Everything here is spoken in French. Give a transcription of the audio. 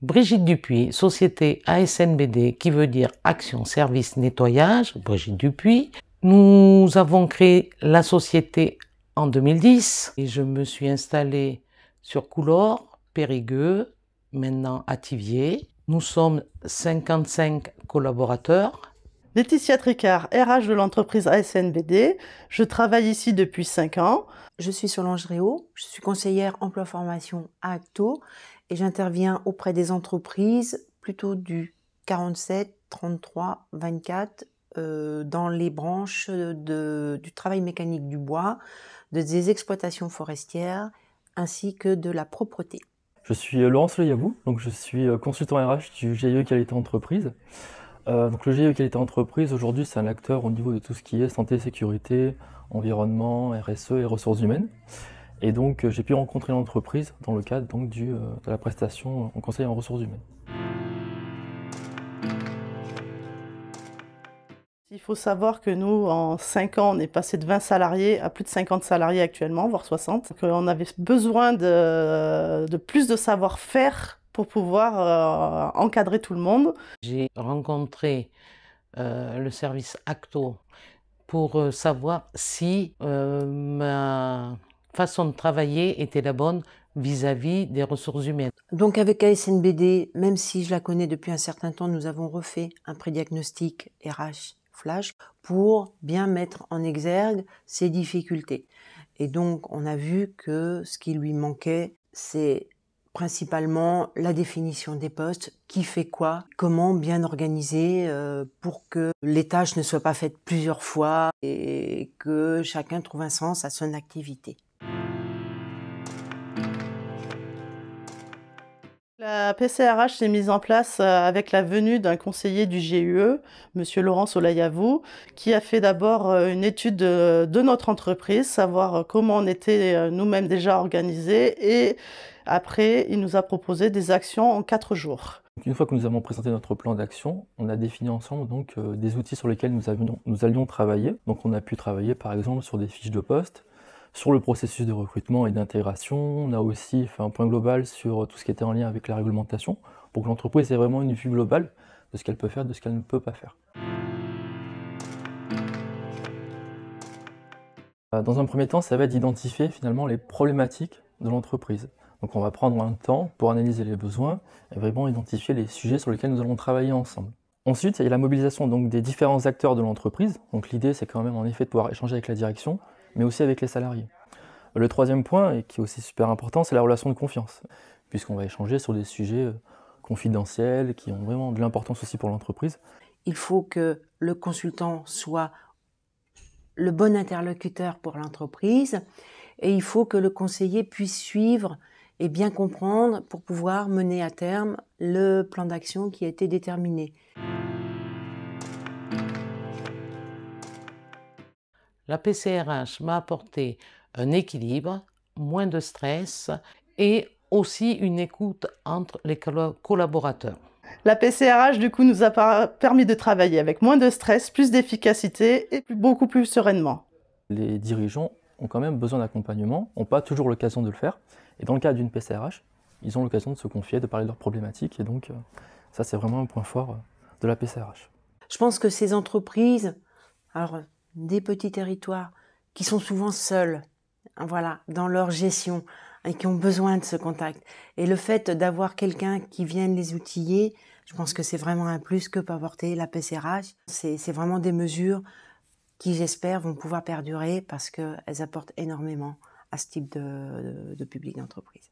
Brigitte Dupuis, société ASNBD, qui veut dire Action Service Nettoyage, Brigitte Dupuis. Nous avons créé la société en 2010 et je me suis installée sur Coulors, Périgueux, maintenant à Thiviers. Nous sommes 55 collaborateurs. Laetitia Tricard, RH de l'entreprise ASNBD. Je travaille ici depuis 5 ans. Je suis Solange Réau, je suis conseillère emploi-formation à Acto et j'interviens auprès des entreprises plutôt du 47, 33, 24 dans les branches du travail mécanique du bois, des exploitations forestières ainsi que de la propreté. Je suis Laurent Soleil-Yabou, donc je suis consultant RH du GIE Qualité Entreprise. Donc le GIE Qualité Entreprise aujourd'hui c'est un acteur au niveau de tout ce qui est santé, sécurité, environnement, RSE et ressources humaines. Et donc j'ai pu rencontrer l'entreprise dans le cadre donc, de la prestation en conseil en ressources humaines. Il faut savoir que nous, en 5 ans, on est passé de 20 salariés à plus de 50 salariés actuellement, voire 60. Donc, on avait besoin de plus de savoir-faire pour pouvoir encadrer tout le monde. J'ai rencontré le service Acto pour savoir si ma façon de travailler était la bonne vis-à-vis des ressources humaines. Donc avec ASNBD, même si je la connais depuis un certain temps, nous avons refait un prédiagnostic RH Flash pour bien mettre en exergue ses difficultés. Et donc on a vu que ce qui lui manquait, c'est principalement la définition des postes, qui fait quoi, comment bien organiser pour que les tâches ne soient pas faites plusieurs fois et que chacun trouve un sens à son activité. La PCRH s'est mise en place avec la venue d'un conseiller du GUE, Monsieur Laurent Soleil-Yabou, qui a fait d'abord une étude de notre entreprise, savoir comment on était nous-mêmes déjà organisés, et après, il nous a proposé des actions en 4 jours. Une fois que nous avons présenté notre plan d'action, on a défini ensemble donc, des outils sur lesquels nous allions travailler. Donc on a pu travailler par exemple sur des fiches de poste, sur le processus de recrutement et d'intégration. On a aussi fait un point global sur tout ce qui était en lien avec la réglementation, pour que l'entreprise ait vraiment une vue globale de ce qu'elle peut faire, de ce qu'elle ne peut pas faire. Dans un premier temps, ça va être d'identifier finalement les problématiques de l'entreprise. Donc on va prendre un temps pour analyser les besoins et vraiment identifier les sujets sur lesquels nous allons travailler ensemble. Ensuite, il y a la mobilisation donc, des différents acteurs de l'entreprise. Donc l'idée, c'est quand même en effet de pouvoir échanger avec la direction, mais aussi avec les salariés. Le troisième point, et qui est aussi super important, c'est la relation de confiance, puisqu'on va échanger sur des sujets confidentiels, qui ont vraiment de l'importance aussi pour l'entreprise. Il faut que le consultant soit le bon interlocuteur pour l'entreprise, et il faut que le conseiller puisse suivre et bien comprendre pour pouvoir mener à terme le plan d'action qui a été déterminé. La PCRH m'a apporté un équilibre, moins de stress et aussi une écoute entre les collaborateurs. La PCRH, du coup, nous a permis de travailler avec moins de stress, plus d'efficacité et beaucoup plus sereinement. Les dirigeants ont quand même besoin d'accompagnement, n'ont pas toujours l'occasion de le faire. Et dans le cas d'une PCRH, ils ont l'occasion de se confier, de parler de leurs problématiques. Et donc, ça, c'est vraiment un point fort de la PCRH. Je pense que ces entreprises, alors des petits territoires, qui sont souvent seuls, voilà, dans leur gestion, et qui ont besoin de ce contact. Et le fait d'avoir quelqu'un qui vienne les outiller, je pense que c'est vraiment un plus que peut apporter la PCRH. C'est vraiment des mesures qui, j'espère, vont pouvoir perdurer parce qu'elles apportent énormément à ce type de public d'entreprise.